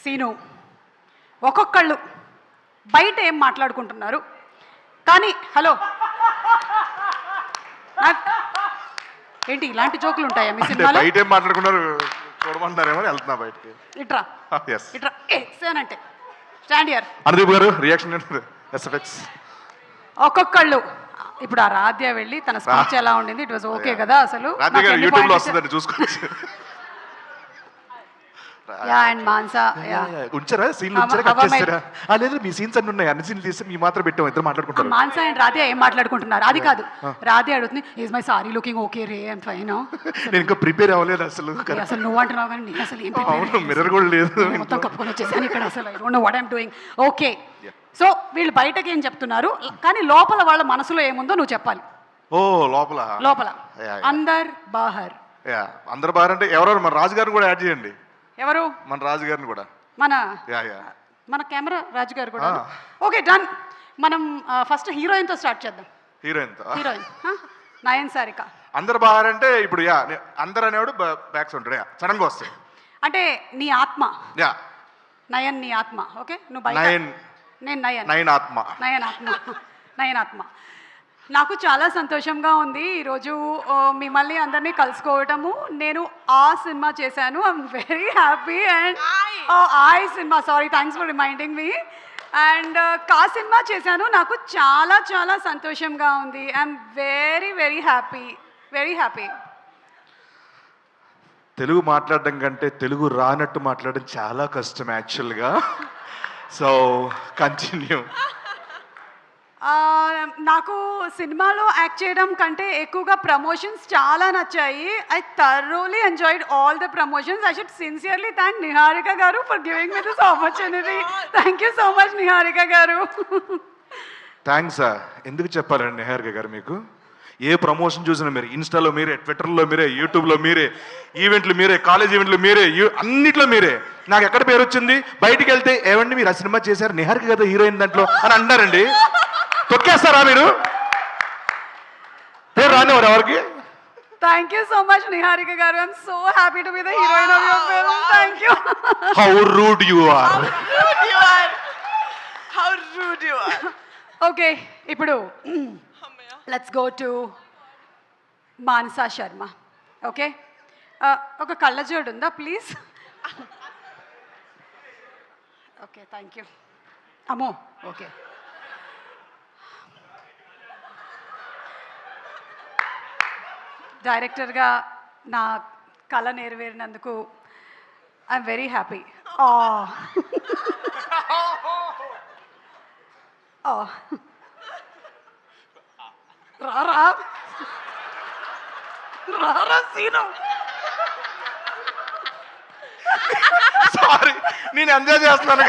Scene ఒక్కొక్కళ్ళు బయట ఏం మాట్లాడుకుంటున్నారు కానీ హలో ఏంటి ఇలాంటి జోకులు ఉంటాయా మీ సినిమాలో? బయట ఏం మాట్లాడుకున్నారు చూడమంటారేమో వెళ్తున్నా బయటకి. ఇట్రా ఇట్రా అంటే స్టాండ్ హియర్. అనుదీప్ గారు రియాక్షన్ ఎస్ఎఫ్ఎక్స్. ఒక్కొక్కళ్ళు ఇప్పుడు ఆ రాధ్య వెళ్ళి తన స్పీచ్ ఎలా ఉండింది, ఇట్ వాజ్ ఓకే కదా? అసలు యూట్యూబ్ లో వస్తుందండి చూసుకోవచ్చు. అండ్ మాన్సా ఉంచారా సీన్లు ఉంచారా కట్ చేస్తారా? లేదు మీ సీన్స్ అన్ని ఉన్నాయి, అన్ని సీన్లు తీస్తే మీ మాత్రం పెట్టాం, ఇద్దరు మాట్లాడుకుంటారు. మాన్సా అండ్ రాధ్య ఏం మాట్లాడుకుంటున్నారు అది కాదు. రాధ్య అడుగుతుంది is my sorry looking okay ray and fine. నేను ఇంకా ప్రిపేర్ అవ్వలేదు అసలు. అసలు నువ్వు అంటున్నావు కానీ నేను అసలు అవును మిర్రర్ కూడా లేదు, మొత్తం కప్పుకొని వచ్చేసాను ఇక్కడ. అసలు I don't know what I'm doing. Okay so వీళ్ళు బయటకి ఏం చెప్తున్నారు కానీ లోపల వాళ్ళ మనసులో ఏముందో నువ్వు చెప్పాలి. ఓ లోపల లోపల అందర్ బాహర్. అందరు బాహర్ అంటే ఎవరెవరు? మన రాజు గారిని కూడా యాడ్ చేయండి. ఎవరు? మన రాజు గారిని కూడా. మన కెమెరా రాజు గారు కూడా. Okay done. మనం ఫస్ట్ హీరోయిన్ తో స్టార్ట్ చేద్దాం. హీరోయిన్ నయన్ సారిక. అందరు బాహర్ అంటే ఇప్పుడు అందరు అనేవాడు బ్యాక్ సౌండ్ సడన్ గా వస్తాయి అంటే నీ ఆత్మ. నయన్ నీ ఆత్మ. ఓకే నువ్వు బయట. నేను నయన్ ఆత్మ. నయన్ ఆత్మ. నాకు చాలా సంతోషంగా ఉంది ఈరోజు మిమ్మల్ని అందరినీ కలుసుకోవటము. నేను ఆ సినిమా చేశాను, I'm very happy. And cinema sorry thanks for reminding me. And కా సినిమా చేశాను, నాకు చాలా చాలా సంతోషంగా ఉంది. I'm very very happy, very happy. Telugu మాట్లాడడం కంటే తెలుగు రానట్టు మాట్లాడడం చాలా కష్టం యాక్చువల్గా. So continue. నాకు సినిమాలో యాక్ట్ చేయడం కంటే ఎక్కువగా ప్రమోషన్స్ చాలా నచ్చాయి. I thoroughly enjoyed all the promotions. I should sincerely thank Niharika garu for giving me this opportunity. Thank you so much Niharika గారు. థ్యాంక్స్. ఎందుకు చెప్పాలండి నిహారిక గారు, మీకు ఏ ప్రమోషన్ చూసినా మీరే, ఇన్స్టాలో మీరే, ట్విట్టర్లో మీరే, యూట్యూబ్లో మీరే, ఈవెంట్లు మీరే, కాలేజ్ ఈవెంట్లు మీరే, అన్నిట్లో మీరే. నాకు ఎక్కడ పేరు వచ్చింది, బయటికి వెళ్తే ఏమండి మీరు ఆ సినిమా చేశారు, నిహారిక కదా హీరోయిన్ దాంట్లో అని అన్నారండి. తొక్కేస్తారా మీరు? పేరు రానివారు ఎవరికి? Thank you so much Niharika garu. I'm so happy to be the heroine of your film. Thank you. How rude you are. How rude you are. Okay, ఇప్పుడు let's go to Mansa Sharma. Okay? ఒక కళ్ళజోడు ఉందా please? Okay thank you. అమ్మో okay. డైరెక్టర్గా నా కళ నెరవేరినందుకు I'm very happy. రారా scene. Sorry నేను ఎంజాయ్ చేస్తున్నాను.